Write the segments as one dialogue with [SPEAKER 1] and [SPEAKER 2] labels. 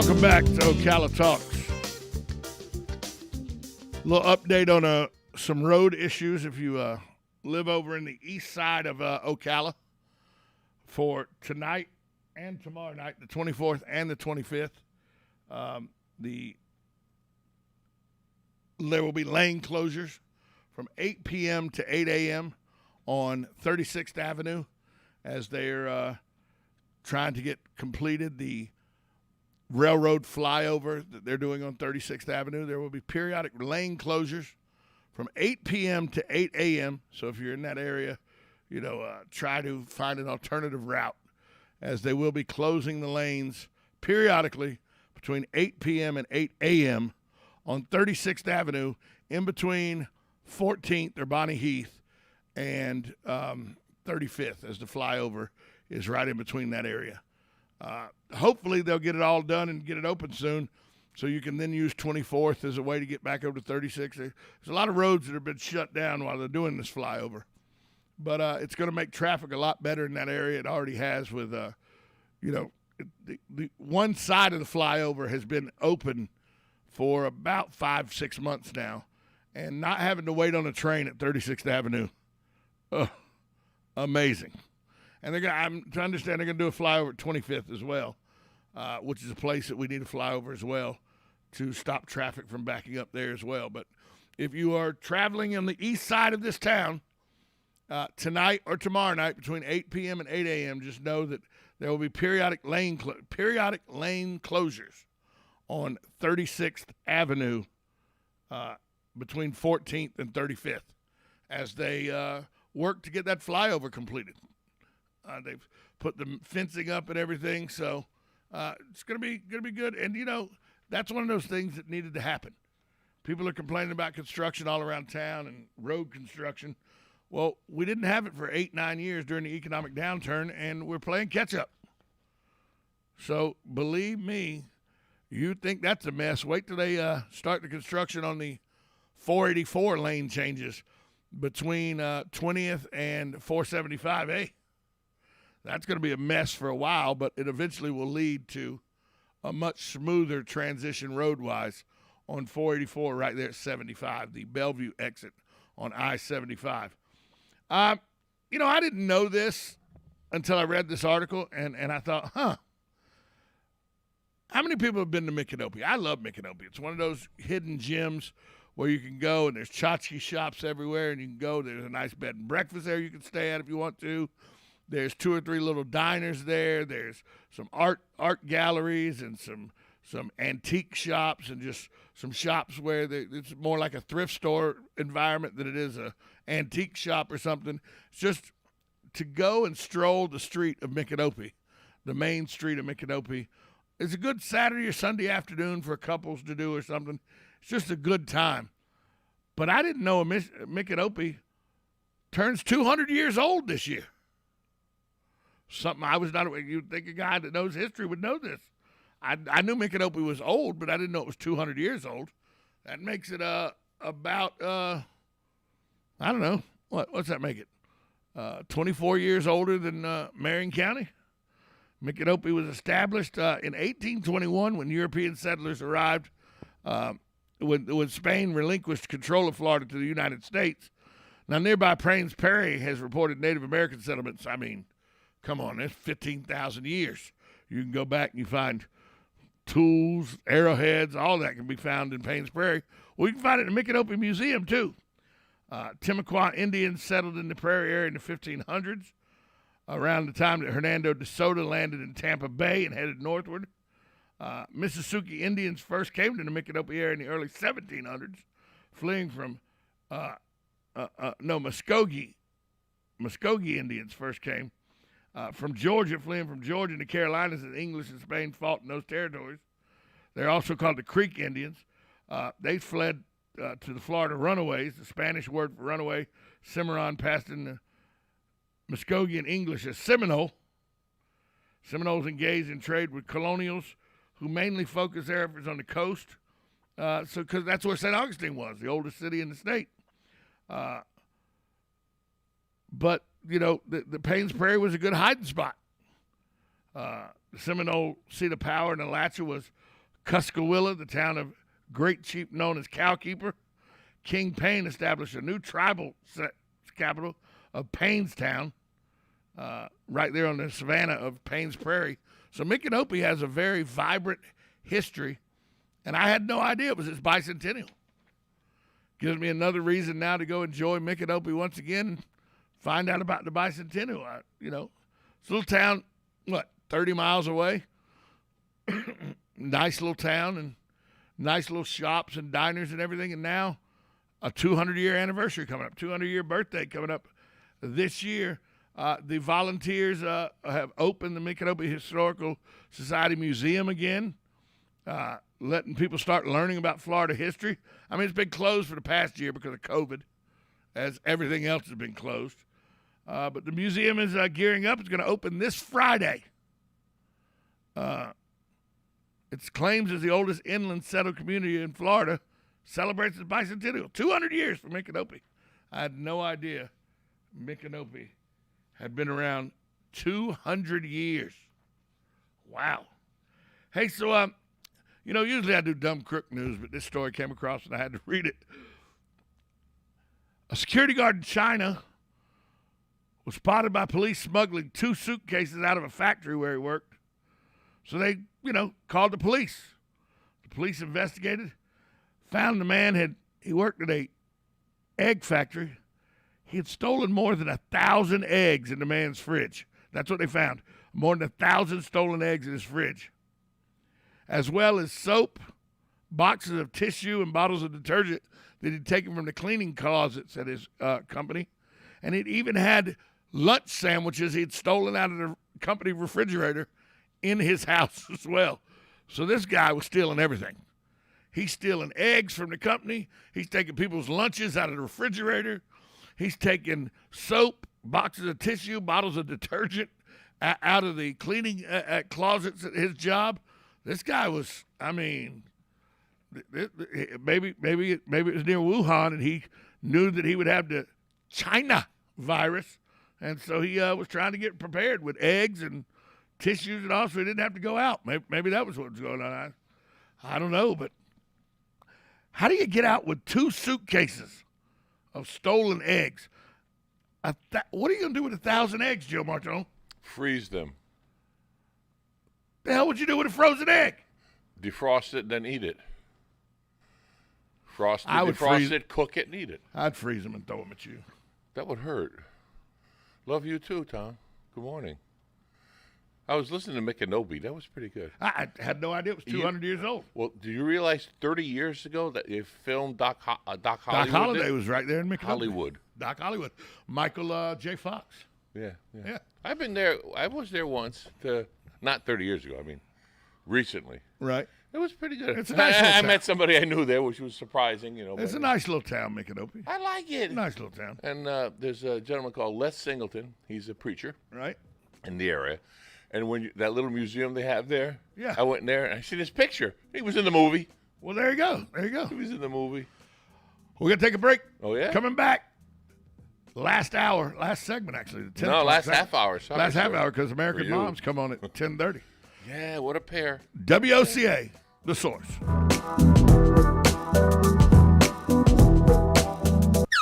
[SPEAKER 1] Welcome back to Ocala Talks. A little update on some road issues if you live over in the east side of Ocala for tonight and tomorrow night, the 24th and the 25th. There will be lane closures from 8 p.m. to 8 a.m. on 36th Avenue as they're trying to get completed the railroad flyover that they're doing on 36th Avenue. There will be periodic lane closures from 8 p.m. to 8 a.m. So if you're in that area, try to find an alternative route as they will be closing the lanes periodically between 8 p.m. and 8 a.m. on 36th Avenue in between 14th or Bonnie Heath and 35th as the flyover is right in between that area. Hopefully they'll get it all done and get it open soon so you can then use 24th as a way to get back over to 36th. There's a lot of roads that have been shut down while they're doing this flyover. But it's going to make traffic a lot better in that area. It already has with, the one side of the flyover has been open for about 5-6 months now. And not having to wait on a train at 36th Avenue, amazing. And I'm to understand they're going to do a flyover at 25th as well, which is a place that we need to fly over as well to stop traffic from backing up there as well. But if you are traveling on the east side of this town tonight or tomorrow night between 8 p.m. and 8 a.m., just know that there will be periodic lane closures on 36th Avenue between 14th and 35th as they work to get that flyover completed. They've put the fencing up and everything, so it's gonna be good. And that's one of those things that needed to happen. People are complaining about construction all around town and road construction. Well, we didn't have it for 8-9 years during the economic downturn, and we're playing catch up. So believe me, you think that's a mess. Wait till they start the construction on the 484 lane changes between 20th and 475A. That's going to be a mess for a while, but it eventually will lead to a much smoother transition road-wise on 484 right there at 75, the Bellevue exit on I-75. I didn't know this until I read this article, and I thought, how many people have been to Micanopy? I love Micanopy. It's one of those hidden gems where you can go, and there's tchotchke shops everywhere, and you can go. There's a nice bed and breakfast there you can stay at if you want to. There's 2 or 3 little diners there. There's some art galleries and some antique shops and just some shops where it's more like a thrift store environment than it is a antique shop or something. It's just to go and stroll the street of Micanopy, the main street of Micanopy. It's a good Saturday or Sunday afternoon for couples to do or something. It's just a good time. But I didn't know Micanopy turns 200 years old this year. Something I was not aware. You'd think a guy that knows history would know this. I knew Micanopy was old, but I didn't know it was 200 years old. That makes it about, I don't know. What's that make it? 24 years older than Marion County. Micanopy was established in 1821 when European settlers arrived, when Spain relinquished control of Florida to the United States. Now, nearby Paynes Prairie has reported Native American settlements. I mean, come on, that's 15,000 years. You can go back and you find tools, arrowheads, all that can be found in Paynes Prairie. Well, you can find it in the Micanopy Museum, too. Timucua Indians settled in the prairie area in the 1500s, around the time that Hernando de Soto landed in Tampa Bay and headed northward. Mississippi Indians first came to the Micanopy area in the early 1700s, fleeing from Muskogee Indians first came from Georgia, fleeing from Georgia and the Carolinas as English and Spain fought in those territories. They're also called the Creek Indians. They fled to the Florida runaways. The Spanish word for runaway, Cimarron, passed in the Muskogean English as Seminole. Seminoles engaged in trade with colonials who mainly focused their efforts on the coast. Because that's where St. Augustine was, the oldest city in the state. But, the Paynes Prairie was a good hiding spot. The Seminole seat of power in Alachua was Cuskawilla, the town of Great Chief known as Cowkeeper. King Payne established a new tribal capital of Paynestown, right there on the savannah of Payne's Prairie. So Micanopy has a very vibrant history, and I had no idea it was its bicentennial. Gives me another reason now to go enjoy Micanopy once again and find out about the bicentennial. It's a little town, 30 miles away. Nice little town and nice little shops and diners and everything. And now a 200-year anniversary coming up, 200-year birthday coming up this year. The volunteers have opened the Micanopy Historical Society Museum again, letting people start learning about Florida history. I mean, it's been closed for the past year because of COVID, as everything else has been closed. But the museum is gearing up. It's going to open this Friday. Its claims as the oldest inland settled community in Florida celebrates its bicentennial. 200 years for Micanopy. I had no idea Micanopy had been around 200 years. Wow. Hey, so, usually I do dumb crook news, but this story came across and I had to read it. A security guard in China was spotted by police smuggling 2 suitcases out of a factory where he worked. So they, called the police. The police investigated, found the man he worked at a egg factory. He had stolen more than 1,000 eggs in the man's fridge. That's what they found. More than 1,000 stolen eggs in his fridge. As well as soap, boxes of tissue, and bottles of detergent that he'd taken from the cleaning closets at his company. And it even had lunch sandwiches he'd stolen out of the company refrigerator in his house as well. So this guy was stealing everything. He's stealing eggs from the company. He's taking people's lunches out of the refrigerator. He's taking soap, boxes of tissue, bottles of detergent out of the cleaning closets at his job. This guy was, maybe it was near Wuhan, and he knew that he would have the China virus, and so he was trying to get prepared with eggs and tissues and all, so he didn't have to go out. Maybe that was what was going on. I don't know, but how do you get out with 2 suitcases of stolen eggs? What are you going to do with 1,000 eggs, Joe Martone?
[SPEAKER 2] Freeze them.
[SPEAKER 1] The hell would you do with a frozen egg?
[SPEAKER 2] Defrost it, then eat it. Frost it, defrost it, cook it, and eat it.
[SPEAKER 1] I'd freeze them and throw them at you.
[SPEAKER 2] That would hurt. Love you too, Tom. Good morning. I was listening to Micanopy. That was pretty good.
[SPEAKER 1] I had no idea it was 200 years old.
[SPEAKER 2] Well, do you realize 30 years ago that they filmed Doc Holliday?
[SPEAKER 1] Doc Holliday was right there in Micanopy.
[SPEAKER 2] Hollywood.
[SPEAKER 1] Doc Hollywood. Michael J. Fox.
[SPEAKER 2] Yeah. I've been there. I was there once. Not 30 years ago. I mean, recently.
[SPEAKER 1] Right.
[SPEAKER 2] It was pretty good.
[SPEAKER 1] It's a nice little town.
[SPEAKER 2] I met somebody I knew there, which was surprising.
[SPEAKER 1] It's a nice little town, Micanopy.
[SPEAKER 2] I like it.
[SPEAKER 1] Nice little town.
[SPEAKER 2] And there's a gentleman called Les Singleton. He's a preacher.
[SPEAKER 1] Right.
[SPEAKER 2] In the area. And when that little museum they have there,
[SPEAKER 1] yeah,
[SPEAKER 2] I went in there and I see this picture. He was in the movie.
[SPEAKER 1] Well, there you go. There you go.
[SPEAKER 2] He was in the movie.
[SPEAKER 1] We're going to take a break.
[SPEAKER 2] Oh, yeah?
[SPEAKER 1] Coming back. Last segment, actually.
[SPEAKER 2] Last half hour. Sorry,
[SPEAKER 1] last half hour, because American Moms come on at 10:30.
[SPEAKER 2] Yeah, what a pair.
[SPEAKER 1] WOCA, the source.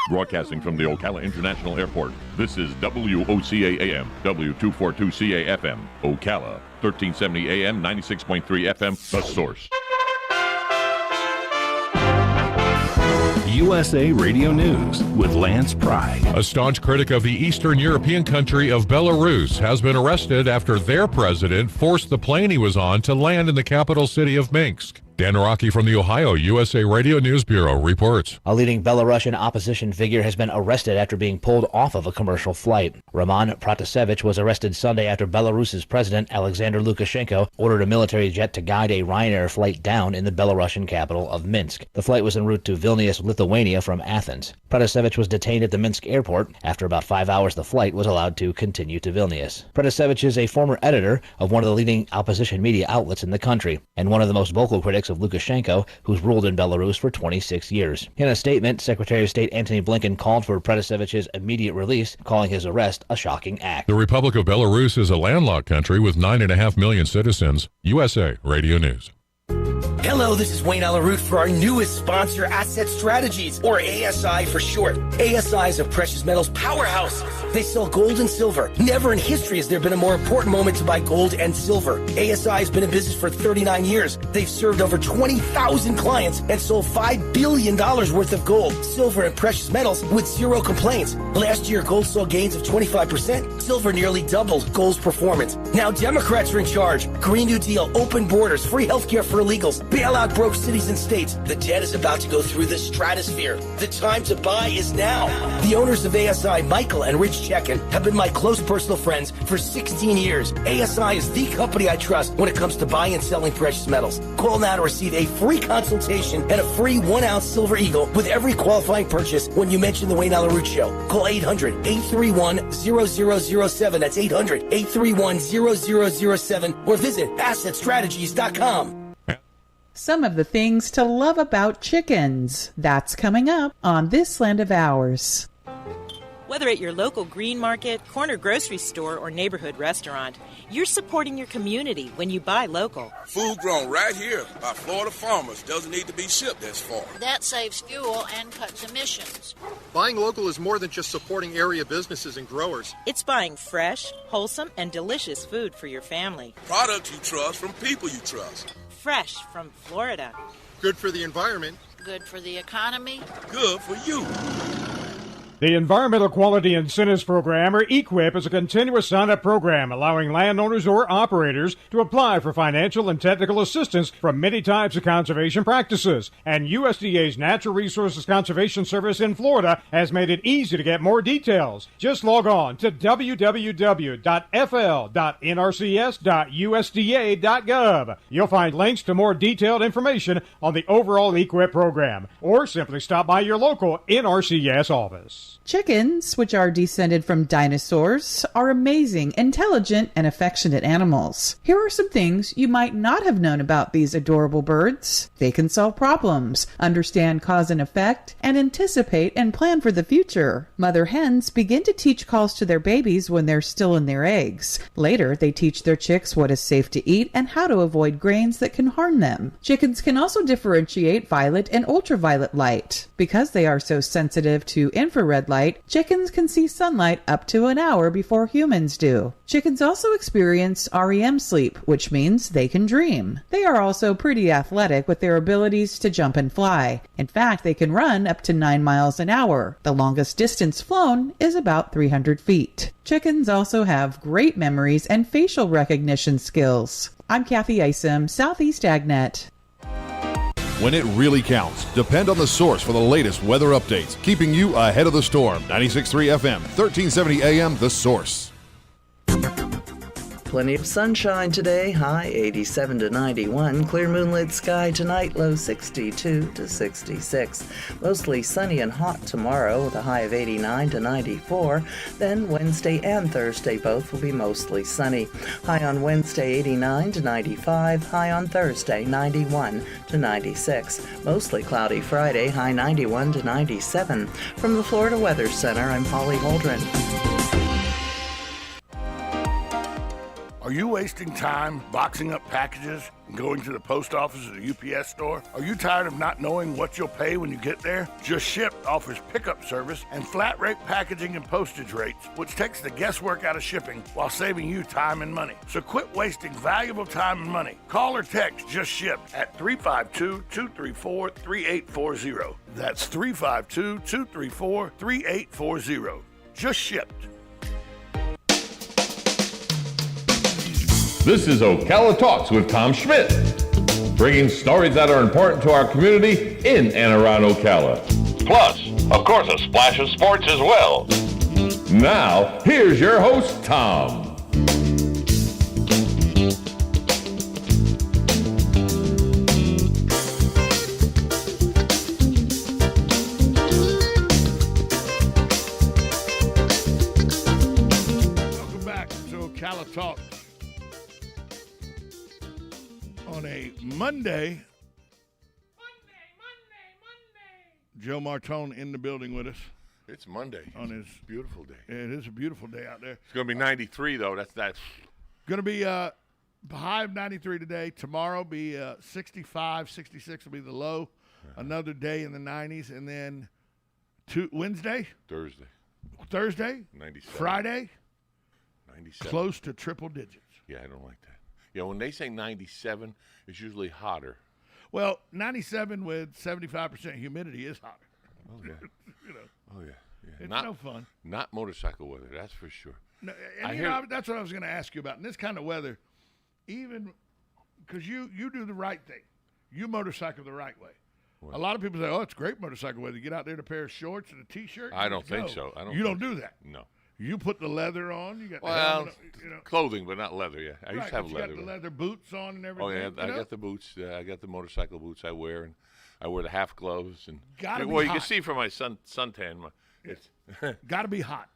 [SPEAKER 3] Broadcasting from the Ocala International Airport, this is WOCA AM, W242CA FM, Ocala, 1370 AM, 96.3 FM, The Source.
[SPEAKER 4] USA Radio News with Lance Pride.
[SPEAKER 5] A staunch critic of the Eastern European country of Belarus has been arrested after their president forced the plane he was on to land in the capital city of Minsk. Dan Araki from the Ohio USA Radio News Bureau reports.
[SPEAKER 6] A leading Belarusian opposition figure has been arrested after being pulled off of a commercial flight. Roman Protasevich was arrested Sunday after Belarus's president Alexander Lukashenko ordered a military jet to guide a Ryanair flight down in the Belarusian capital of Minsk. The flight was en route to Vilnius, Lithuania from Athens. Protasevich was detained at the Minsk airport. After about 5 hours, the flight was allowed to continue to Vilnius. Protasevich is a former editor of one of the leading opposition media outlets in the country and one of the most vocal critics of Lukashenko, who's ruled in Belarus for 26 years. In a statement, Secretary of State Antony Blinken called for Protasevich's immediate release, calling his arrest a shocking act.
[SPEAKER 5] The Republic of Belarus is a landlocked country with 9.5 million citizens. USA Radio News.
[SPEAKER 7] Hello, this is Wayne Alaroot for our newest sponsor, Asset Strategies, or ASI for short. ASI is a precious metals powerhouse. They sell gold and silver. Never in history has there been a more important moment to buy gold and silver. ASI has been in business for 39 years. They've served over 20,000 clients and sold $5 billion worth of gold, silver, and precious metals with zero complaints. Last year, gold saw gains of 25%. Silver nearly doubled gold's performance. Now Democrats are in charge. Green New Deal, open borders, free healthcare for illegals, bailout broke cities and states. The debt is about to go through the stratosphere. The time to buy is now. The owners of ASI, Michael and Rich Chekin, have been my close personal friends for 16 years. ASI is the company I trust when it comes to buying and selling precious metals. Call now to receive a free consultation and a free 1-ounce silver eagle with every qualifying purchase when you mention the Wayne Alaroot Show. Call 800-831-0007. That's 800-831-0007 or visit AssetStrategies.com.
[SPEAKER 8] Some of the things to love about chickens. That's coming up on This Land of Ours.
[SPEAKER 9] Whether at your local green market, corner grocery store, or neighborhood restaurant, you're supporting your community when you buy local.
[SPEAKER 10] Food grown right here by Florida farmers doesn't need to be shipped as far.
[SPEAKER 11] That saves fuel and cuts emissions.
[SPEAKER 12] Buying local is more than just supporting area businesses and growers.
[SPEAKER 9] It's buying fresh, wholesome, and delicious food for your family.
[SPEAKER 10] Products you trust from people you trust.
[SPEAKER 9] Fresh from Florida.
[SPEAKER 12] Good for the environment.
[SPEAKER 11] Good for the economy.
[SPEAKER 10] Good for you.
[SPEAKER 13] The Environmental Quality Incentives Program, or EQIP, is a continuous sign-up program allowing landowners or operators to apply for financial and technical assistance from many types of conservation practices. And USDA's Natural Resources Conservation Service in Florida has made it easy to get more details. Just log on to www.fl.nrcs.usda.gov. You'll find links to more detailed information on the overall EQIP program, or simply stop by your local NRCS office.
[SPEAKER 8] Chickens, which are descended from dinosaurs, are amazing, intelligent, and affectionate animals. Here are some things you might not have known about these adorable birds. They can solve problems, understand cause and effect, and anticipate and plan for the future. Mother hens begin to teach calls to their babies when they're still in their eggs. Later, they teach their chicks what is safe to eat and how to avoid grains that can harm them. Chickens can also differentiate violet and ultraviolet light. Because they are so sensitive to infrared light, chickens can see sunlight up to an hour before humans do. Chickens also experience REM sleep, which means they can dream. They are also pretty athletic with their abilities to jump and fly. In fact, they can run up to 9 miles an hour. The longest distance flown is about 300 feet. Chickens also have great memories and facial recognition skills. I'm Kathy Isom, Southeast AgNet.
[SPEAKER 14] When it really counts, depend on the source for the latest weather updates, keeping you ahead of the storm. 96.3 FM, 1370 AM, The Source.
[SPEAKER 15] Plenty of sunshine today, high 87 to 91. Clear moonlit sky tonight, low 62 to 66. Mostly sunny and hot tomorrow with a high of 89 to 94. Then Wednesday and Thursday both will be mostly sunny. High on Wednesday 89 to 95. High on Thursday 91 to 96. Mostly cloudy Friday, high 91 to 97. From the Florida Weather Center, I'm Holly Holdren.
[SPEAKER 1] Are you wasting time boxing up packages and going to the post office or the UPS store? Are you tired of not knowing what you'll pay when you get there? Just Ship offers pickup service and flat rate packaging and postage rates, which takes the guesswork out of shipping while saving you time and money. So quit wasting valuable time and money. Call or text Just Ship at 352-234-3840. That's 352-234-3840. Just Shipped.
[SPEAKER 3] This is Ocala Talks with Tom Schmidt, bringing stories that are important to our community in and around Ocala. Plus, of course, a splash of sports as well. Now, here's your host, Tom.
[SPEAKER 1] Welcome back to Ocala Talks. On a Monday. Joe Martone in the building with us.
[SPEAKER 2] It's Monday.
[SPEAKER 1] On his
[SPEAKER 2] beautiful day.
[SPEAKER 1] It is a beautiful day out there.
[SPEAKER 2] It's going to be 93 though. That's
[SPEAKER 1] going to be high of 93 today. Tomorrow be 65, 66 will be the low. Another day in the 90s, and then Thursday,
[SPEAKER 2] 97.
[SPEAKER 1] Friday,
[SPEAKER 2] 97.
[SPEAKER 1] close to triple digits.
[SPEAKER 2] Yeah, I don't like that. Yeah, when they say 97, it's usually hotter.
[SPEAKER 1] Well, 97 with 75% humidity is hotter.
[SPEAKER 2] Oh yeah. Oh yeah.
[SPEAKER 1] It's
[SPEAKER 2] not,
[SPEAKER 1] no fun.
[SPEAKER 2] Not motorcycle weather, that's for sure.
[SPEAKER 1] No, and that's what I was going to ask you about. In this kind of weather, even because you do the right thing, you motorcycle the right way.
[SPEAKER 2] Right.
[SPEAKER 1] A lot of people say, "Oh, it's great motorcycle weather. Get out there in a pair of shorts and a T-shirt."
[SPEAKER 2] I don't think so. You
[SPEAKER 1] don't do that.
[SPEAKER 2] No.
[SPEAKER 1] You put the leather on. You got
[SPEAKER 2] clothing, but not leather. Yeah, I used to have
[SPEAKER 1] you
[SPEAKER 2] leather.
[SPEAKER 1] got the leather boots on and everything.
[SPEAKER 2] Oh yeah, I got the boots. I got the motorcycle boots I wear, and I wear the half gloves. And
[SPEAKER 1] you
[SPEAKER 2] can see from my suntan. It's
[SPEAKER 1] got to be hot.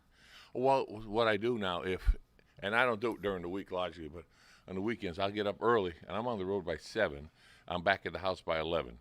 [SPEAKER 2] Well, what I do now, and I don't do it during the week logically, but on the weekends I'll get up early, and I'm on the road by 7. I'm back at the house by 11.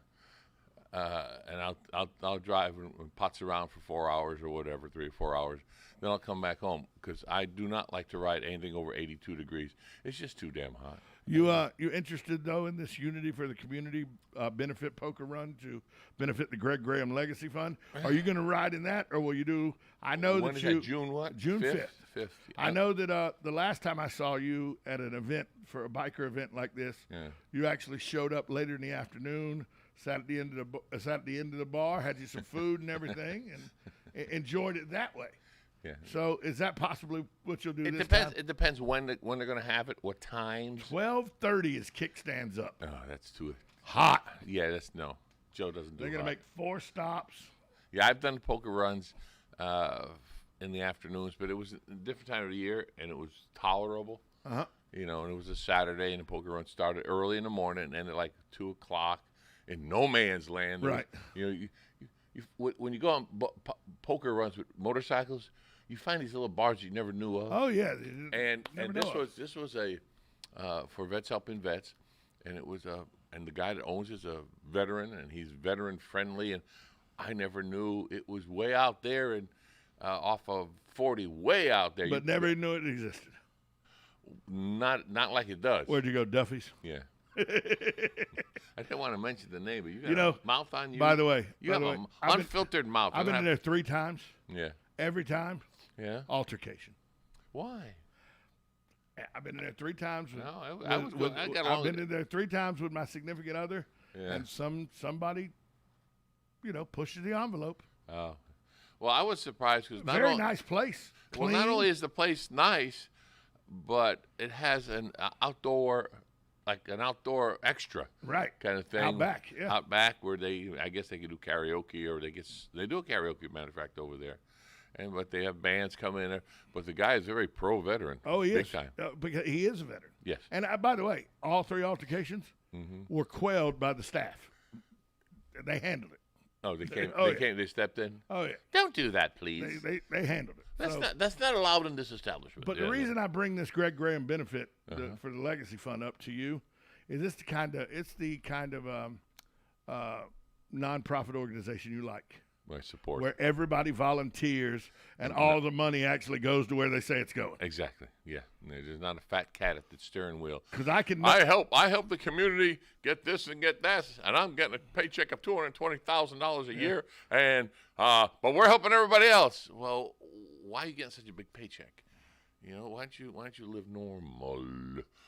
[SPEAKER 2] And I'll drive and putz around for 4 hours or whatever, 3 or 4 hours. Then I'll come back home because I do not like to ride anything over 82 degrees. It's just too damn hot.
[SPEAKER 1] You interested though in this Unity for the Community benefit poker run to benefit the Greg Graham Legacy Fund? Are you going to ride in that, or will you do? I know
[SPEAKER 2] when
[SPEAKER 1] that
[SPEAKER 2] is that, June what?
[SPEAKER 1] June 5th.
[SPEAKER 2] 5th.
[SPEAKER 1] I know that the last time I saw you at an event for a biker event like this, you actually showed up later in the afternoon. Sat at the end of the bar, had you some food and everything, and enjoyed it that way.
[SPEAKER 2] Yeah.
[SPEAKER 1] So is that possibly what you'll do?
[SPEAKER 2] It
[SPEAKER 1] this
[SPEAKER 2] depends.
[SPEAKER 1] time?
[SPEAKER 2] It depends when they're going to have it, what times.
[SPEAKER 1] 12:30 is kickstands up.
[SPEAKER 2] Oh, that's too
[SPEAKER 1] hot.
[SPEAKER 2] Yeah, no. Joe doesn't do.
[SPEAKER 1] They're going to make 4 stops.
[SPEAKER 2] Yeah, I've done poker runs in the afternoons, but it was a different time of the year, and it was tolerable.
[SPEAKER 1] Uh-huh.
[SPEAKER 2] And it was a Saturday, and the poker run started early in the morning and ended at like 2 o'clock. In no man's land,
[SPEAKER 1] right?
[SPEAKER 2] When you go on poker runs with motorcycles, you find these little bars you never knew of.
[SPEAKER 1] Oh yeah,
[SPEAKER 2] and this was a for Vets Helping Vets, and it was and the guy that owns it is a veteran, and he's veteran friendly, and I never knew it was way out there and off of 40, way out there.
[SPEAKER 1] But never knew it existed.
[SPEAKER 2] Not like it does.
[SPEAKER 1] Where'd you go, Duffy's?
[SPEAKER 2] Yeah. I didn't want to mention the name, but you got a mouth on you.
[SPEAKER 1] By the way,
[SPEAKER 2] you have an unfiltered mouth.
[SPEAKER 1] I've been in there 3 times.
[SPEAKER 2] Yeah.
[SPEAKER 1] Every time.
[SPEAKER 2] Yeah.
[SPEAKER 1] Altercation.
[SPEAKER 2] Why?
[SPEAKER 1] I've been in there 3 times.
[SPEAKER 2] I've
[SPEAKER 1] been in there 3 times with my significant other, and somebody, pushes the envelope.
[SPEAKER 2] Oh, well, I was surprised because
[SPEAKER 1] very nice place.
[SPEAKER 2] Well, not only is the place nice, but it has an outdoor. Like an outdoor extra,
[SPEAKER 1] right?
[SPEAKER 2] Kind of thing.
[SPEAKER 1] Out back, yeah.
[SPEAKER 2] Out back, where I guess they can do karaoke, or they do a karaoke, matter of fact, over there, but they have bands come in there. But the guy is a very pro veteran.
[SPEAKER 1] Oh, he
[SPEAKER 2] big
[SPEAKER 1] is.
[SPEAKER 2] Time.
[SPEAKER 1] Because he is a veteran.
[SPEAKER 2] Yes.
[SPEAKER 1] And by the way, all 3 altercations were quelled by the staff. They handled it.
[SPEAKER 2] Oh, they came. They stepped in.
[SPEAKER 1] Oh yeah.
[SPEAKER 2] Don't do that, please.
[SPEAKER 1] They handled it.
[SPEAKER 2] That's not allowed in this establishment.
[SPEAKER 1] But the reason I bring this Greg Graham benefit for the Legacy Fund up to you is it's the kind of nonprofit organization you like.
[SPEAKER 2] My support.
[SPEAKER 1] Where everybody volunteers and all the money actually goes to where they say it's going.
[SPEAKER 2] Exactly. Yeah. There's not a fat cat at the steering wheel.
[SPEAKER 1] Because
[SPEAKER 2] I help the community get this and get that, and I'm getting a paycheck of $220,000 a year, and but we're helping everybody else. Well, why are you getting such a big paycheck? Why don't you live normal?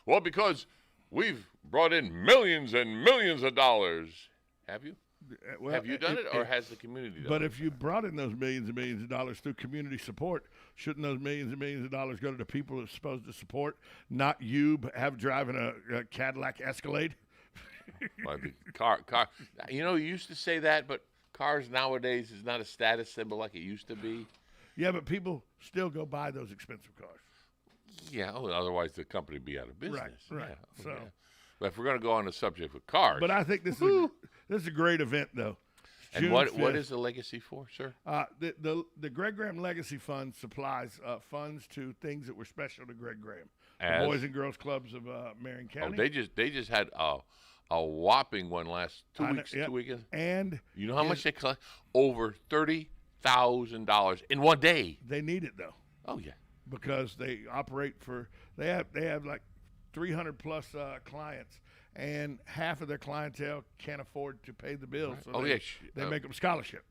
[SPEAKER 2] Well, because we've brought in millions and millions of dollars. Have you?
[SPEAKER 1] Well,
[SPEAKER 2] have you done it, or has the community done it?
[SPEAKER 1] But if you brought in those millions and millions of dollars through community support, shouldn't those millions and millions of dollars go to the people it's supposed to support, not you driving a Cadillac Escalade?
[SPEAKER 2] Well, the car. You used to say that, but cars nowadays is not a status symbol like it used to be.
[SPEAKER 1] Yeah, but people still go buy those expensive cars.
[SPEAKER 2] Yeah, otherwise the company would be out of business.
[SPEAKER 1] Right.
[SPEAKER 2] Yeah.
[SPEAKER 1] So,
[SPEAKER 2] but if we're going to go on the subject of cars,
[SPEAKER 1] but I think this is a great event, though.
[SPEAKER 2] And what is the legacy for, sir?
[SPEAKER 1] The Greg Graham Legacy Fund supplies funds to things that were special to Greg Graham.
[SPEAKER 2] As?
[SPEAKER 1] The Boys and Girls Clubs of Marion County.
[SPEAKER 2] Oh, they just had a whopping one last 2 weeks, 2 weekends.
[SPEAKER 1] And
[SPEAKER 2] you know how much they collect? Over $30,000 in one day.
[SPEAKER 1] They need it though.
[SPEAKER 2] Oh yeah.
[SPEAKER 1] Because they operate they have like 300 plus clients, and half of their clientele can't afford to pay the bills.
[SPEAKER 2] Right.
[SPEAKER 1] So they make them scholarship.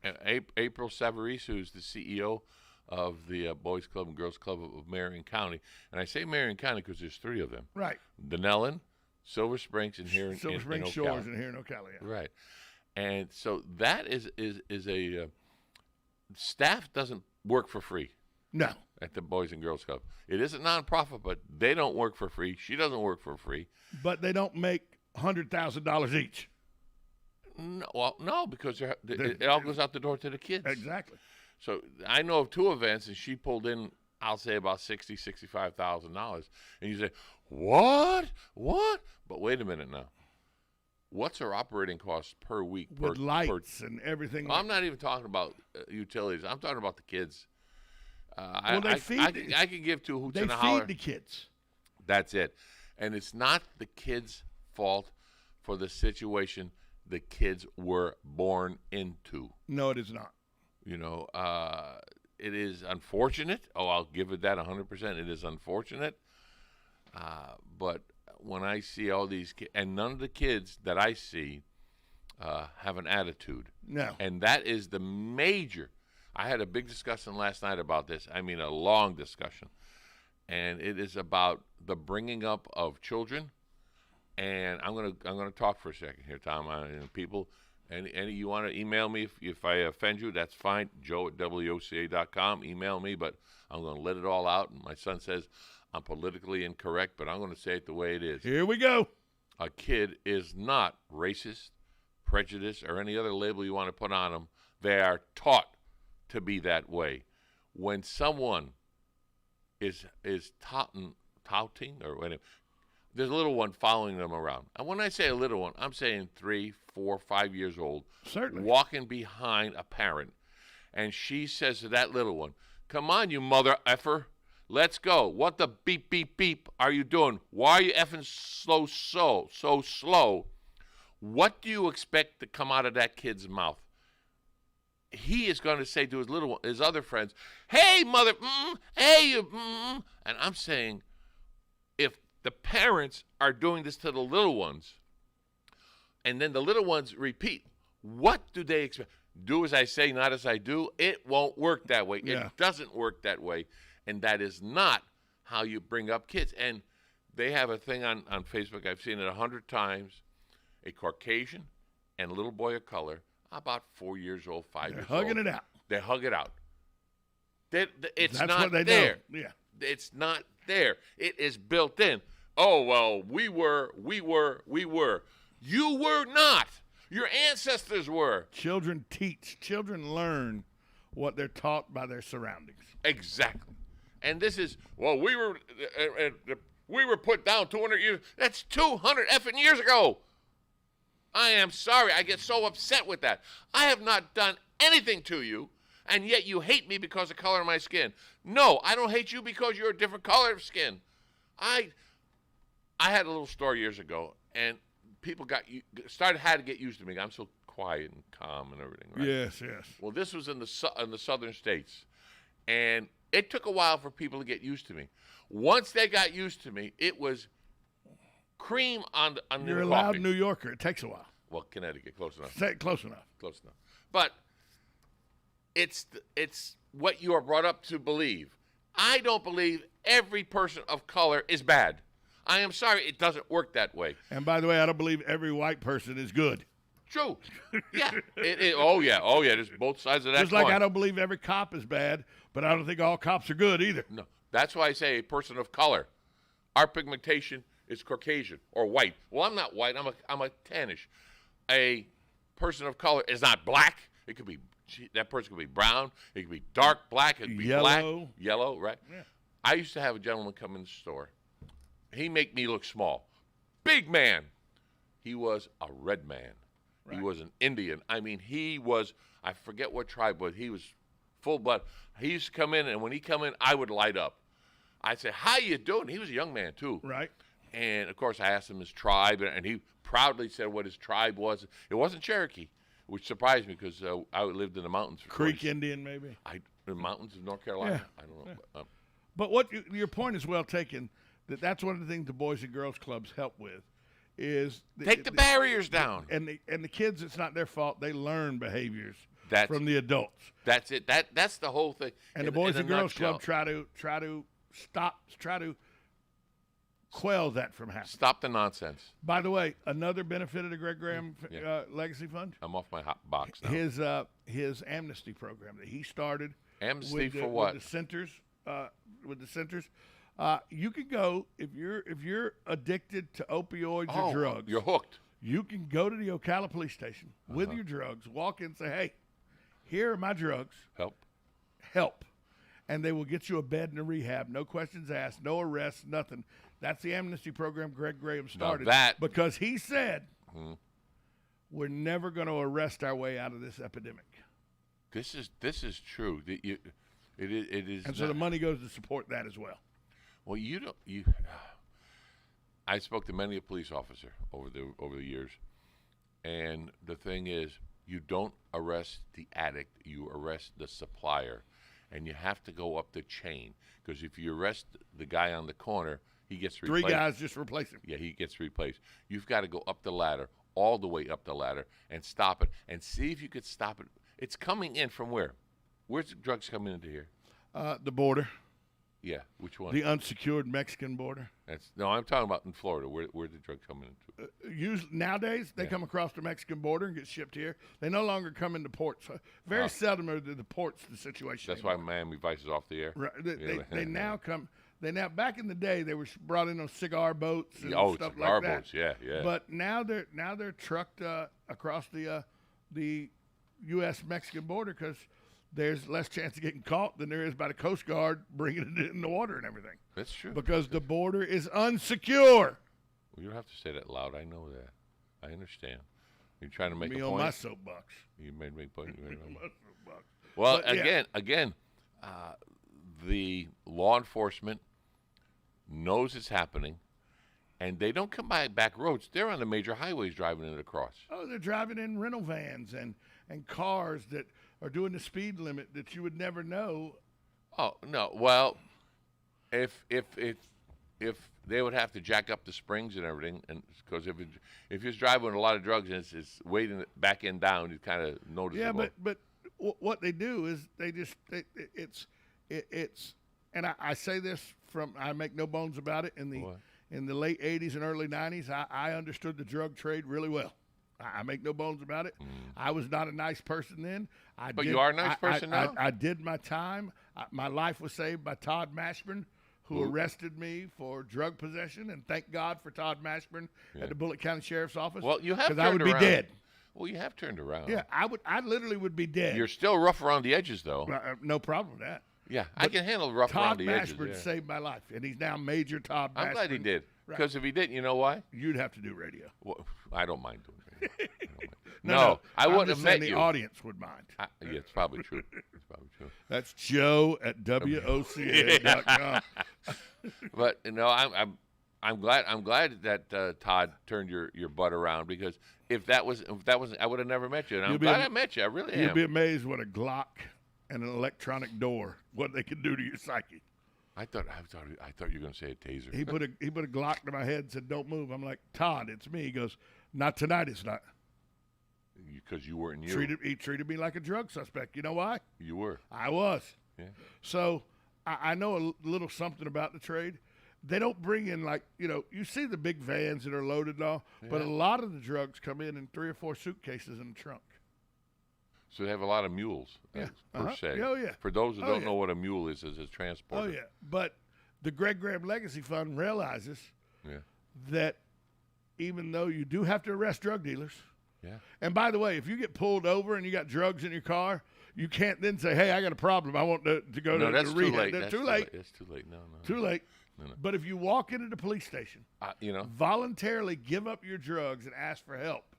[SPEAKER 2] April Savarese, who's the CEO of the Boys Club and Girls Club of Marion County, and I say Marion County because there's 3 of them.
[SPEAKER 1] Right.
[SPEAKER 2] Denellen, Silver Springs, and here
[SPEAKER 1] Silver Springs
[SPEAKER 2] in
[SPEAKER 1] Shores, and here in Ocala. Yeah.
[SPEAKER 2] Right. And so that is a staff doesn't work for free.
[SPEAKER 1] No.
[SPEAKER 2] At the Boys and Girls Club. It is a nonprofit, but they don't work for free. She doesn't work for free.
[SPEAKER 1] But they don't make $100,000 each.
[SPEAKER 2] No, because it all goes out the door to the kids.
[SPEAKER 1] Exactly.
[SPEAKER 2] So I know of 2 events, and she pulled in, I'll say, about $65,000. And you say, what? But wait a minute now. What's her operating cost per week?
[SPEAKER 1] With lights and everything.
[SPEAKER 2] I'm not even talking about utilities. I'm talking about the kids.
[SPEAKER 1] Well, they feed.
[SPEAKER 2] I can give 2 hoots and a holler.
[SPEAKER 1] They feed the kids.
[SPEAKER 2] That's it. And it's not the kids' fault for the situation the kids were born into.
[SPEAKER 1] No, it is not.
[SPEAKER 2] You know, it is unfortunate. Oh, I'll give it that 100%. It is unfortunate. But when I see all these kids, and none of the kids that I see have an attitude.
[SPEAKER 1] No.
[SPEAKER 2] And that is the major. I had a big discussion last night about this. I mean, a long discussion. And it is about the bringing up of children. And I'm gonna talk for a second here, Tom. People, any you want to email me if I offend you, that's fine. Joe@WOCA.com. Email me, but I'm going to let it all out. And my son says I'm politically incorrect, but I'm going to say it the way it is.
[SPEAKER 1] Here we go.
[SPEAKER 2] A kid is not racist, prejudiced, or any other label you want to put on them. They are taught to be that way. When someone is touting or whatever, there's a little one following them around. And when I say a little one, I'm saying 3, 4, 5 years old.
[SPEAKER 1] Certainly.
[SPEAKER 2] Walking behind a parent. And she says to that little one, come on, you mother effer. Let's go. What the beep, beep, beep are you doing? Why are you effing so slow? What do you expect to come out of that kid's mouth? He is going to say to his other friends, hey, mother, hey, you, and I'm saying, if the parents are doing this to the little ones, and then the little ones repeat, what do they expect? Do as I say, not as I do. It won't work that way.
[SPEAKER 1] Yeah.
[SPEAKER 2] It doesn't work that way, and that is not how you bring up kids. And they have a thing on Facebook. I've seen it 100 times. A Caucasian and a little boy of color, about 4 years old, 5 years old.
[SPEAKER 1] They're hugging it out.
[SPEAKER 2] They hug it out. It's
[SPEAKER 1] That's
[SPEAKER 2] not
[SPEAKER 1] what they
[SPEAKER 2] there.
[SPEAKER 1] know. Yeah.
[SPEAKER 2] It's not there. It is built in. Oh, well, we were. You were not. Your ancestors were.
[SPEAKER 1] Children teach. Children learn what they're taught by their surroundings.
[SPEAKER 2] Exactly. And this is, well, we were put down 200 years. That's 200 effing years ago. I am sorry. I get so upset with that. I have not done anything to you, and yet you hate me because of the color of my skin. No, I don't hate you because you're a different color of skin. I had a little story years ago, and people had to get used to me. I'm so quiet and calm and everything, right?
[SPEAKER 1] Yes.
[SPEAKER 2] Well, this was in the southern states, and it took a while for people to get used to me. Once they got used to me, it was cream on
[SPEAKER 1] You're
[SPEAKER 2] the
[SPEAKER 1] a loud
[SPEAKER 2] coffee.
[SPEAKER 1] New Yorker. It takes a while.
[SPEAKER 2] Well, Connecticut, close enough.
[SPEAKER 1] Close enough.
[SPEAKER 2] Close enough. But it's what you are brought up to believe. I don't believe every person of color is bad. I am sorry, it doesn't work that way.
[SPEAKER 1] And by the way, I don't believe every white person is good.
[SPEAKER 2] True. Yeah. Oh yeah. There's both sides of that
[SPEAKER 1] Just like
[SPEAKER 2] coin.
[SPEAKER 1] I don't believe every cop is bad, but I don't think all cops are good either.
[SPEAKER 2] No. That's why I say a person of color. Our pigmentation is Caucasian or white. Well, I'm not white. I'm a tannish. A person of color is not black. It could be that person could be brown. It could be dark black. It could be
[SPEAKER 1] Yellow.
[SPEAKER 2] black. Yellow, right?
[SPEAKER 1] Yeah.
[SPEAKER 2] I used to have a gentleman come in the store. He make me look small. Big man. He was a red man. Right. He was an Indian. I mean, he was, I forget what tribe, but he was full blood. He used to come in, and when he come in, I would light up. I'd say, how you doing? He was a young man, too.
[SPEAKER 1] Right.
[SPEAKER 2] And, of course, I asked him his tribe, and he proudly said what his tribe was. It wasn't Cherokee, which surprised me because I lived in the mountains.
[SPEAKER 1] Creek Indian, maybe?
[SPEAKER 2] The mountains of North Carolina.
[SPEAKER 1] Yeah.
[SPEAKER 2] I don't know.
[SPEAKER 1] Yeah. But your point is well taken. That's one of the things the Boys and Girls Clubs help with. Is
[SPEAKER 2] take the barriers down.
[SPEAKER 1] And the kids, it's not their fault. They learn behaviors from the adults.
[SPEAKER 2] That's it. That's the whole thing.
[SPEAKER 1] And the Boys and Girls Club try to quell that from happening.
[SPEAKER 2] Stop the nonsense.
[SPEAKER 1] By the way, another benefit of the Greg Graham Legacy Fund.
[SPEAKER 2] I'm off my hot box now.
[SPEAKER 1] His amnesty program that he started.
[SPEAKER 2] Amnesty for what?
[SPEAKER 1] With the centers. You can go if you're addicted to opioids or drugs.
[SPEAKER 2] You're hooked.
[SPEAKER 1] You can go to the Ocala police station with your drugs, walk in and say, hey, here are my drugs. Help. And they will get you a bed in a rehab. No questions asked, no arrests, nothing. That's the amnesty program Greg Graham started. Because he said, we're never going to arrest our way out of this epidemic.
[SPEAKER 2] This is true. It is.
[SPEAKER 1] And so the money goes to support that as well.
[SPEAKER 2] Well, I spoke to many a police officer over the years, and the thing is, you don't arrest the addict, you arrest the supplier, and you have to go up the chain, because if you arrest the guy on the corner, he gets replaced.
[SPEAKER 1] 3 guys just replace him.
[SPEAKER 2] Yeah, he gets replaced. You've got to go up the ladder, all the way up the ladder, and stop it, and see if you could stop it. It's coming in from where? Where's the drugs coming into here?
[SPEAKER 1] The border.
[SPEAKER 2] Yeah, which one?
[SPEAKER 1] The unsecured Mexican border.
[SPEAKER 2] I'm talking about in Florida. Where the drugs coming into?
[SPEAKER 1] Usually nowadays they come across the Mexican border and get shipped here. They no longer come into ports. Very seldom are the ports the situation.
[SPEAKER 2] That's why Miami Vice is off the air.
[SPEAKER 1] Right. They now come. They now back in the day they were brought in on cigar boats and stuff
[SPEAKER 2] cigar
[SPEAKER 1] like that.
[SPEAKER 2] Boats, yeah.
[SPEAKER 1] But now they're trucked across the U.S. Mexican border because there's less chance of getting caught than there is by the Coast Guard bringing it in the water and everything.
[SPEAKER 2] That's true.
[SPEAKER 1] Because the border is unsecure.
[SPEAKER 2] Well, you don't have to say that loud. I know that. I understand. You're trying to make
[SPEAKER 1] me
[SPEAKER 2] a
[SPEAKER 1] on
[SPEAKER 2] point.
[SPEAKER 1] My soapbox.
[SPEAKER 2] You made me a point.
[SPEAKER 1] My soapbox.
[SPEAKER 2] Well,
[SPEAKER 1] But,
[SPEAKER 2] again, the law enforcement knows it's happening, and they don't come by back roads. They're on the major highways driving it across.
[SPEAKER 1] Oh, they're driving in rental vans and cars that are doing the speed limit that you would never know.
[SPEAKER 2] Oh no! Well, if they would have to jack up the springs and everything, and because if you're driving with a lot of drugs and it's weighting it back and down, you kind of notice.
[SPEAKER 1] Yeah, but what they do is it's and I say this I make no bones about it. In the late '80s and early '90s, I understood the drug trade really well. I make no bones about it. I was not a nice person then.
[SPEAKER 2] You are a nice person now?
[SPEAKER 1] I did my time. My life was saved by Todd Mashburn, who arrested me for drug possession, and thank God for Todd Mashburn at the Bullitt County Sheriff's Office.
[SPEAKER 2] Well, you have turned
[SPEAKER 1] I would
[SPEAKER 2] around.
[SPEAKER 1] be dead.
[SPEAKER 2] Well, you have turned around.
[SPEAKER 1] Yeah, I literally would be dead.
[SPEAKER 2] You're still rough around the edges, though.
[SPEAKER 1] No problem with that.
[SPEAKER 2] Yeah, I can handle rough around the edges.
[SPEAKER 1] Todd Mashburn saved my life, and he's now Major Todd Mashburn.
[SPEAKER 2] I'm glad he did.
[SPEAKER 1] Right.
[SPEAKER 2] Because if he didn't, you know why?
[SPEAKER 1] You'd have to do radio.
[SPEAKER 2] Well, I don't mind doing radio.
[SPEAKER 1] No,
[SPEAKER 2] I wouldn't have met
[SPEAKER 1] the
[SPEAKER 2] you.
[SPEAKER 1] The audience would mind.
[SPEAKER 2] Yeah, it's probably true.
[SPEAKER 1] That's Joe at WOCA.com.
[SPEAKER 2] But I'm glad that Todd turned your butt around, because if that wasn't, I would have never met you. And I'm glad I met you. I really am.
[SPEAKER 1] You'd be amazed what a Glock and an electronic door, what they can do to your psyche.
[SPEAKER 2] I thought you were going to say a taser.
[SPEAKER 1] He put a Glock to my head and said, "Don't move." I'm like, "Todd, it's me." He goes, "Not tonight, it's not."
[SPEAKER 2] Because you weren't you.
[SPEAKER 1] He treated me like a drug suspect. You know why?
[SPEAKER 2] You were.
[SPEAKER 1] I was.
[SPEAKER 2] Yeah.
[SPEAKER 1] So I know a little something about the trade. They don't bring in you see the big vans that are loaded and all, but a lot of the drugs come in 3 or 4 suitcases in the trunk.
[SPEAKER 2] So they have a lot of mules, per se.
[SPEAKER 1] Oh, yeah.
[SPEAKER 2] For those who don't know what a mule is a transporter.
[SPEAKER 1] Oh, yeah. But the Greg Graham Legacy Fund realizes that even though you do have to arrest drug dealers, and by the way, if you get pulled over and you got drugs in your car, you can't then say, "Hey, I got a problem. I want to go to
[SPEAKER 2] that's
[SPEAKER 1] rehab."
[SPEAKER 2] Too late.
[SPEAKER 1] That's too late.
[SPEAKER 2] It's too late. No.
[SPEAKER 1] Too late.
[SPEAKER 2] No.
[SPEAKER 1] But if you walk into the police station, voluntarily give up your drugs and ask for help,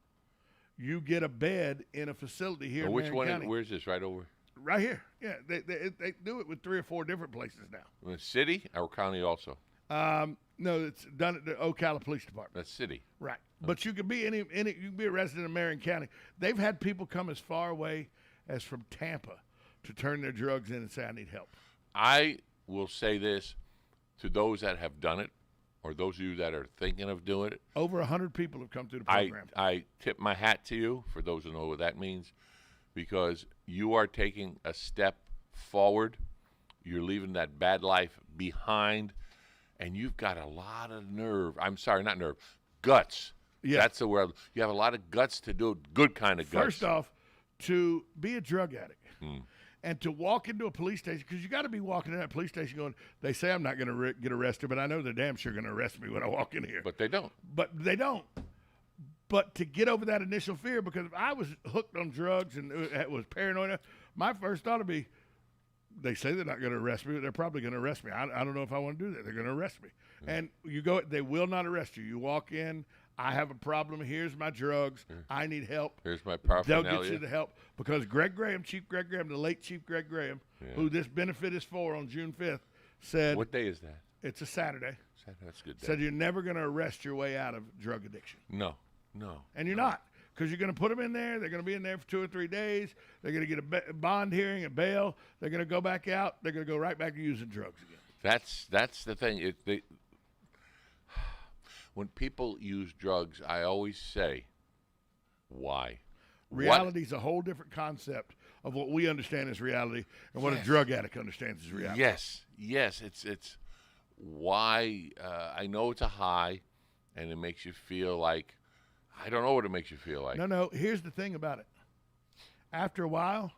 [SPEAKER 1] you get a bed in a facility here in
[SPEAKER 2] Which
[SPEAKER 1] Marion
[SPEAKER 2] one?
[SPEAKER 1] County.
[SPEAKER 2] Where's this? Right over?
[SPEAKER 1] Right here. Yeah, they do it with 3 or 4 different places now.
[SPEAKER 2] In the city or county also?
[SPEAKER 1] No, it's done at the Ocala Police Department.
[SPEAKER 2] That's city.
[SPEAKER 1] Right. But you can be you can be a resident of Marion County. They've had people come as far away as from Tampa to turn their drugs in and say, "I need help."
[SPEAKER 2] I will say this to those that have done it, or those of you that are thinking of doing it,
[SPEAKER 1] over 100 people have come through the program.
[SPEAKER 2] I tip my hat to you, for those who know what that means, because you are taking a step forward. You're leaving that bad life behind, and you've got a lot of nerve. I'm sorry, not nerve, guts.
[SPEAKER 1] Yeah.
[SPEAKER 2] That's the word. You have a lot of guts to do it, good kind of guts.
[SPEAKER 1] First off, to be a drug addict and to walk into a police station, because you got to be walking in that police station going, they say I'm not going to get arrested, but I know they're damn sure going to arrest me when I walk in here.
[SPEAKER 2] But they don't.
[SPEAKER 1] But to get over that initial fear, because if I was hooked on drugs and it was paranoia, my first thought would be, they say they're not going to arrest me, but they're probably going to arrest me. I don't know if I want to do that. They're going to arrest me. And you go, they will not arrest you. You walk in, I have a problem. Here's my drugs. I need help.
[SPEAKER 2] Here's my paraphernalia.
[SPEAKER 1] They'll get you the help. Because Chief Greg Graham, the late Chief Greg Graham, who this benefit is for on June 5th, said.
[SPEAKER 2] What day is that?
[SPEAKER 1] It's a Saturday.
[SPEAKER 2] That's a good day.
[SPEAKER 1] Said you're never going to arrest your way out of drug addiction.
[SPEAKER 2] No.
[SPEAKER 1] And you're not. Because you're going to put them in there. They're going to be in there for 2 or 3 days. They're going to get a bond hearing, a bail. They're going to go back out. They're going to go right back to using drugs again.
[SPEAKER 2] That's the thing. When people use drugs, I always say, why?
[SPEAKER 1] Reality is a whole different concept of what we understand as reality and what a drug addict understands as reality.
[SPEAKER 2] Yes. It's why I know it's a high, and it makes you feel like, I don't know what it makes you feel like.
[SPEAKER 1] No. Here's the thing about it. After a while,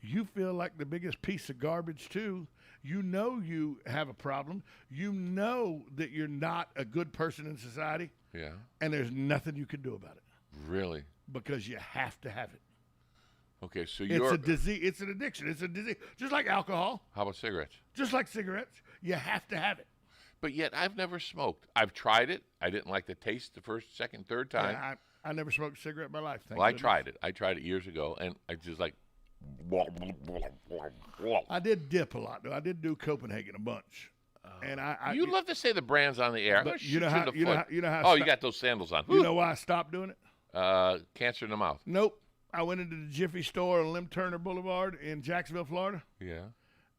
[SPEAKER 1] you feel like the biggest piece of garbage too. You know you have a problem. You know that you're not a good person in society.
[SPEAKER 2] Yeah.
[SPEAKER 1] And there's nothing you can do about it.
[SPEAKER 2] Really?
[SPEAKER 1] Because you have to have it.
[SPEAKER 2] Okay, so
[SPEAKER 1] it's a disease. It's an addiction. It's a disease. Just like alcohol.
[SPEAKER 2] How about cigarettes?
[SPEAKER 1] Just like cigarettes. You have to have it.
[SPEAKER 2] But yet, I've never smoked. I've tried it. I didn't like the taste the first, second, third time.
[SPEAKER 1] Yeah, I never smoked a cigarette in my life.
[SPEAKER 2] I tried it. I tried it years ago, and I just like.
[SPEAKER 1] I did dip a lot, though. I did do Copenhagen a bunch. And
[SPEAKER 2] you love to say the brands on the air.
[SPEAKER 1] But you know how. You
[SPEAKER 2] got those sandals on.
[SPEAKER 1] You know why I stopped doing it?
[SPEAKER 2] Cancer in the mouth.
[SPEAKER 1] Nope. I went into the Jiffy store on Lim Turner Boulevard in Jacksonville, Florida.
[SPEAKER 2] Yeah.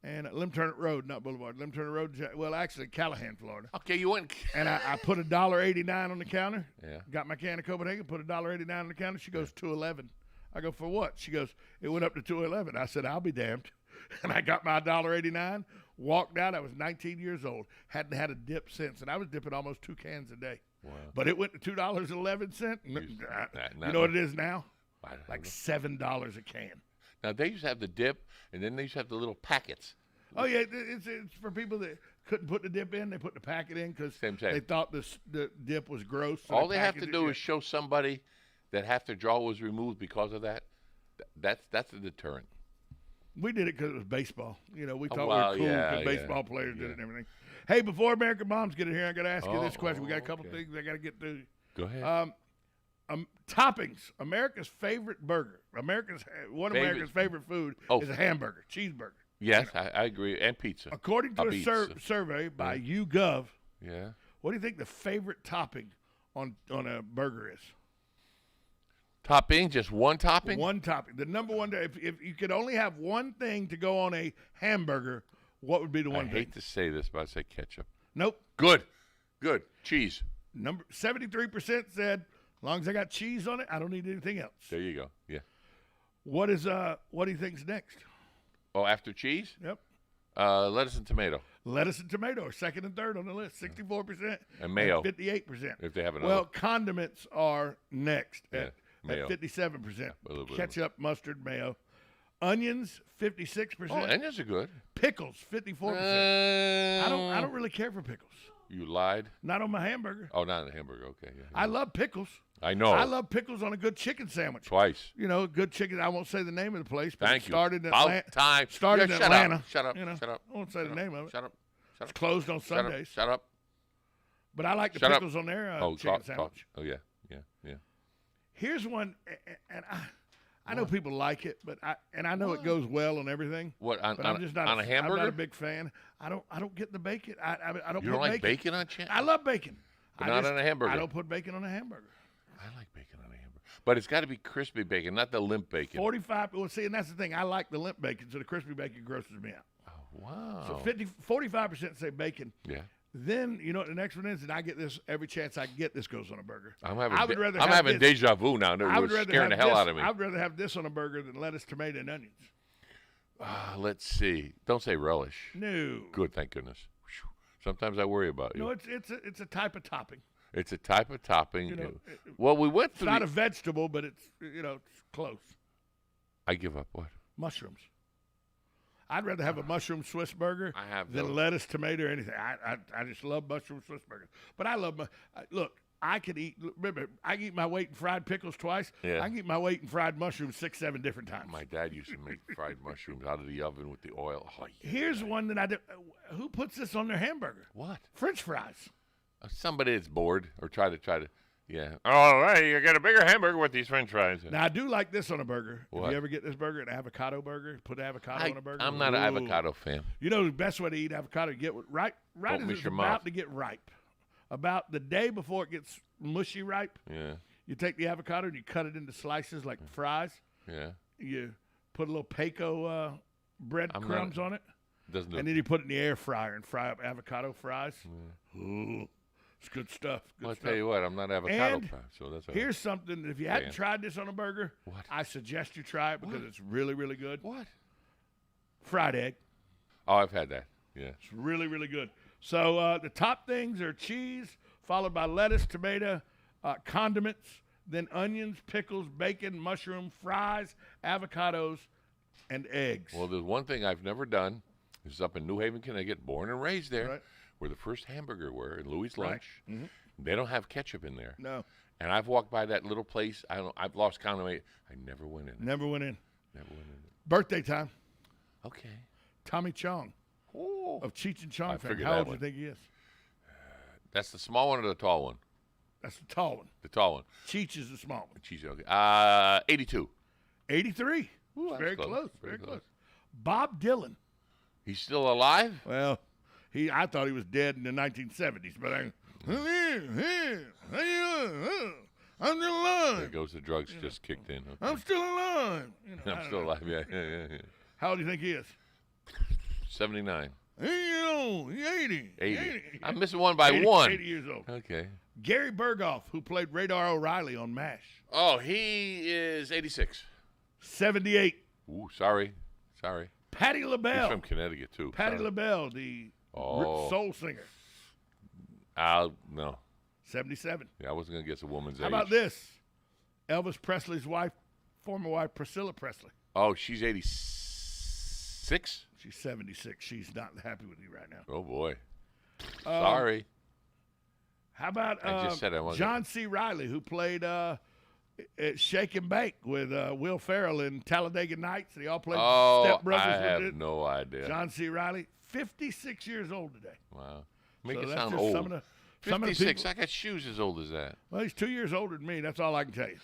[SPEAKER 1] And Lim Turner Road, not Boulevard. Lim Turner Road, actually Callahan, Florida.
[SPEAKER 2] Okay, you went.
[SPEAKER 1] And I put $1.89 on the counter.
[SPEAKER 2] Yeah.
[SPEAKER 1] Got my can of Copenhagen, put $1.89 on the counter. She goes, $2.11. I go, for what? She goes, it went up to $2.11. I said, I'll be damned. And I got my $1.89, walked out. I was 19 years old. Hadn't had a dip since. And I was dipping almost 2 cans a day.
[SPEAKER 2] Wow.
[SPEAKER 1] But it went to $2.11. You know what it is now? Like $7 a can.
[SPEAKER 2] Now, they used to have the dip, and then they used to have the little packets.
[SPEAKER 1] Oh, yeah. It's for people that couldn't put the dip in. They put the packet in because they thought the dip was gross. So
[SPEAKER 2] all they have to do is show somebody that half their jaw was removed because of that. That's a deterrent.
[SPEAKER 1] We did it because it was baseball. You know, we thought we
[SPEAKER 2] well,
[SPEAKER 1] were cool because baseball players did it and everything. Hey, before American Moms get in here, I got to ask you this question. We got a couple things I got to get through.
[SPEAKER 2] Go ahead.
[SPEAKER 1] Toppings. America's favorite burger. America's favorite food is a hamburger, cheeseburger.
[SPEAKER 2] Yes, I agree, and pizza.
[SPEAKER 1] According to a survey by YouGov, what do you think the favorite topping on a burger is?
[SPEAKER 2] Topping, just one topping?
[SPEAKER 1] One topping. The number one. If you could only have one thing to go on a hamburger, what would be the one thing?
[SPEAKER 2] I hate to say this, but I'd say ketchup.
[SPEAKER 1] Nope.
[SPEAKER 2] Good. Cheese.
[SPEAKER 1] 73% said, as long as I got cheese on it, I don't need anything else.
[SPEAKER 2] There you go. Yeah.
[SPEAKER 1] What do you think's next?
[SPEAKER 2] Oh, after cheese?
[SPEAKER 1] Yep.
[SPEAKER 2] Lettuce and tomato.
[SPEAKER 1] Lettuce and tomato are second and third on the list, 64%.
[SPEAKER 2] And mayo.
[SPEAKER 1] 58%.
[SPEAKER 2] If they have another.
[SPEAKER 1] Well, condiments are next at
[SPEAKER 2] mayo.
[SPEAKER 1] 57%. Ketchup, mustard, mayo. Onions, 56%.
[SPEAKER 2] Oh, onions are good.
[SPEAKER 1] Pickles, 54%. I don't really care for pickles.
[SPEAKER 2] You lied?
[SPEAKER 1] Not on my hamburger.
[SPEAKER 2] Oh, not on the hamburger. Okay. Yeah.
[SPEAKER 1] I love pickles.
[SPEAKER 2] I know.
[SPEAKER 1] I love pickles on a good chicken sandwich.
[SPEAKER 2] Twice.
[SPEAKER 1] You know, good chicken. I won't say the name of the place, but
[SPEAKER 2] Thank
[SPEAKER 1] it started
[SPEAKER 2] you.
[SPEAKER 1] in Atlanta.
[SPEAKER 2] Time.
[SPEAKER 1] Started in Atlanta.
[SPEAKER 2] Shut up.
[SPEAKER 1] You know,
[SPEAKER 2] Shut up.
[SPEAKER 1] I won't say the name of it.
[SPEAKER 2] Shut up.
[SPEAKER 1] It's closed on Sundays.
[SPEAKER 2] Shut up.
[SPEAKER 1] But I like the pickles on their chicken sandwich.
[SPEAKER 2] Oh, yeah.
[SPEAKER 1] Here's one, and I know people like it, but I know it goes well on everything.
[SPEAKER 2] What
[SPEAKER 1] but I'm just not
[SPEAKER 2] on a hamburger?
[SPEAKER 1] I'm not a big fan. I don't get the bacon. I don't.
[SPEAKER 2] You don't like bacon on chicken?
[SPEAKER 1] I love bacon,
[SPEAKER 2] but not on a hamburger.
[SPEAKER 1] I don't put bacon on a hamburger.
[SPEAKER 2] I like bacon on a hamburger, but it's got to be crispy bacon, not the limp bacon.
[SPEAKER 1] 45. Well, see, and that's the thing. I like the limp bacon, so the crispy bacon grosses me out.
[SPEAKER 2] Oh, wow.
[SPEAKER 1] So 45% say bacon.
[SPEAKER 2] Yeah.
[SPEAKER 1] Then you know what the next one is, and I get this every chance I get. This goes on a burger.
[SPEAKER 2] I'm having deja vu now. It was scaring the hell out of me.
[SPEAKER 1] I'd rather have this on a burger than lettuce, tomato, and onions.
[SPEAKER 2] Let's see. Don't say relish.
[SPEAKER 1] No.
[SPEAKER 2] Good, thank goodness. Whew. Sometimes I worry about you.
[SPEAKER 1] No, it's a type of topping.
[SPEAKER 2] It's a type of topping.
[SPEAKER 1] You know,
[SPEAKER 2] well, we went through.
[SPEAKER 1] It's not a vegetable, but it's it's close.
[SPEAKER 2] I give up. What?
[SPEAKER 1] Mushrooms. I'd rather have a mushroom Swiss burger than lettuce, tomato, or anything. I just love mushroom Swiss burgers. But I love look. I could eat. Remember, I can eat my weight in fried pickles twice.
[SPEAKER 2] Yeah.
[SPEAKER 1] I can eat my weight in fried mushrooms 6-7 different times.
[SPEAKER 2] My dad used to make fried mushrooms out of the oven with the oil. Oh, yeah.
[SPEAKER 1] Here's one that I do. Who puts this on their hamburger?
[SPEAKER 2] What?
[SPEAKER 1] French fries.
[SPEAKER 2] Somebody that's bored or try to. Yeah. Oh, hey, you got a bigger hamburger with these French fries.
[SPEAKER 1] Now I do like this on a burger.
[SPEAKER 2] What?
[SPEAKER 1] If you ever get this burger, an avocado burger, put avocado on a burger.
[SPEAKER 2] I'm not an avocado fan.
[SPEAKER 1] You know the best way to eat avocado, get right as it's about to get ripe. About the day before it gets mushy ripe.
[SPEAKER 2] Yeah.
[SPEAKER 1] You take the avocado and you cut it into slices like fries.
[SPEAKER 2] Yeah.
[SPEAKER 1] You put a little Paco bread crumbs on it.
[SPEAKER 2] Doesn't.
[SPEAKER 1] And then you put it in the air fryer and fry up avocado fries.
[SPEAKER 2] Yeah.
[SPEAKER 1] Ooh, it's good stuff.
[SPEAKER 2] I'll tell you what, I'm not avocado fan, so that's all right.
[SPEAKER 1] Here's something that if you hadn't tried this on a burger,
[SPEAKER 2] what?
[SPEAKER 1] I suggest you try it because it's really, really good.
[SPEAKER 2] What?
[SPEAKER 1] Fried egg.
[SPEAKER 2] Oh, I've had that. Yeah.
[SPEAKER 1] It's really, really good. So the top things are cheese, followed by lettuce, tomato, condiments, then onions, pickles, bacon, mushroom, fries, avocados, and eggs.
[SPEAKER 2] Well, there's one thing I've never done. This is up in New Haven, Connecticut, born and raised there.
[SPEAKER 1] Right.
[SPEAKER 2] Where the first hamburger were in Louis' Lunch.
[SPEAKER 1] Right. Mm-hmm.
[SPEAKER 2] They don't have ketchup in there.
[SPEAKER 1] No.
[SPEAKER 2] And I've walked by that little place. I've lost count of it. I never went in.
[SPEAKER 1] Never went in.
[SPEAKER 2] Never went in.
[SPEAKER 1] Birthday time.
[SPEAKER 2] Okay.
[SPEAKER 1] Tommy Chong of Cheech and Chong fame.
[SPEAKER 2] figured
[SPEAKER 1] How
[SPEAKER 2] that
[SPEAKER 1] old do
[SPEAKER 2] one.
[SPEAKER 1] you think he is?
[SPEAKER 2] That's the small one or the tall one?
[SPEAKER 1] That's the tall one.
[SPEAKER 2] The tall one.
[SPEAKER 1] Cheech is the small one.
[SPEAKER 2] Cheech, okay. 82.
[SPEAKER 1] 83.
[SPEAKER 2] Ooh, that's
[SPEAKER 1] very close.
[SPEAKER 2] Very close.
[SPEAKER 1] Bob Dylan.
[SPEAKER 2] He's still alive?
[SPEAKER 1] Well, I thought he was dead in the 1970s, but I'm still alive.
[SPEAKER 2] There goes the drugs just kicked in. Okay.
[SPEAKER 1] I'm still alive.
[SPEAKER 2] I'm still alive. Yeah.
[SPEAKER 1] How old do you think he is?
[SPEAKER 2] 79.
[SPEAKER 1] He's 80.
[SPEAKER 2] 80. I'm missing one by 1.
[SPEAKER 1] 80 years old.
[SPEAKER 2] Okay.
[SPEAKER 1] Gary Berghoff, who played Radar O'Reilly on MASH.
[SPEAKER 2] Oh, he is 86.
[SPEAKER 1] 78.
[SPEAKER 2] Ooh, sorry.
[SPEAKER 1] Patti LaBelle.
[SPEAKER 2] He's from Connecticut, too.
[SPEAKER 1] Patti LaBelle, the soul singer.
[SPEAKER 2] No.
[SPEAKER 1] 77.
[SPEAKER 2] Yeah, I wasn't going to guess a woman's age.
[SPEAKER 1] How about this? Elvis Presley's wife, former wife, Priscilla Presley.
[SPEAKER 2] Oh, she's 86?
[SPEAKER 1] She's 76. She's not happy with you right now.
[SPEAKER 2] Oh, boy. Sorry.
[SPEAKER 1] How about
[SPEAKER 2] I just said I wasn't.
[SPEAKER 1] John C. Reilly, who played Shake and Bake with Will Ferrell in Talladega Nights? They all played Step Brothers.
[SPEAKER 2] I have no idea.
[SPEAKER 1] John C. Reilly, 56 years old today.
[SPEAKER 2] Wow. Make
[SPEAKER 1] So
[SPEAKER 2] it
[SPEAKER 1] that's
[SPEAKER 2] sound
[SPEAKER 1] just
[SPEAKER 2] old.
[SPEAKER 1] some of the
[SPEAKER 2] 56.
[SPEAKER 1] people.
[SPEAKER 2] I got shoes as old as that.
[SPEAKER 1] Well, he's 2 years older than me. That's all I can tell you.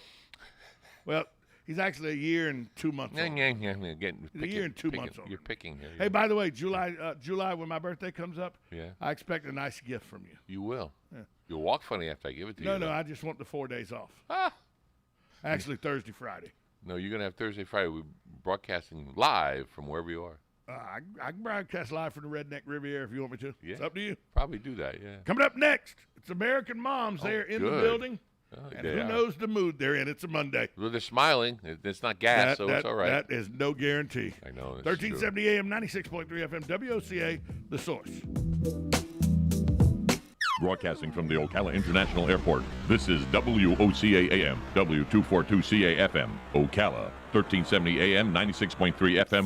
[SPEAKER 1] Well, he's actually a year and 2 months older.
[SPEAKER 2] A
[SPEAKER 1] year and 2 months older.
[SPEAKER 2] You're picking here.
[SPEAKER 1] Hey, by the way, July when my birthday comes up,
[SPEAKER 2] Yeah.
[SPEAKER 1] I expect a nice gift from you.
[SPEAKER 2] You will.
[SPEAKER 1] Yeah.
[SPEAKER 2] You'll walk funny after I give it to you.
[SPEAKER 1] No, I just want the 4 days off.
[SPEAKER 2] Ah.
[SPEAKER 1] Actually, Thursday, Friday.
[SPEAKER 2] No, you're going to have Thursday, Friday. We're broadcasting live from wherever you are.
[SPEAKER 1] I can broadcast live from the Redneck Riviera if you want me to.
[SPEAKER 2] Yeah.
[SPEAKER 1] It's up to you.
[SPEAKER 2] Probably do that, yeah.
[SPEAKER 1] Coming up next, it's American Moms. They're in the
[SPEAKER 2] good.
[SPEAKER 1] building.
[SPEAKER 2] Oh,
[SPEAKER 1] and
[SPEAKER 2] they
[SPEAKER 1] who
[SPEAKER 2] are.
[SPEAKER 1] knows the mood they're in? It's a Monday.
[SPEAKER 2] Well, they're smiling. It's not gas, so it's all right.
[SPEAKER 1] That is no guarantee.
[SPEAKER 2] I know.
[SPEAKER 1] 1370 AM, 96.3 FM, WOCA, The Source.
[SPEAKER 3] Broadcasting from the Ocala International Airport, this is WOCA AM, W242CA FM, Ocala, 1370 AM, 96.3 FM,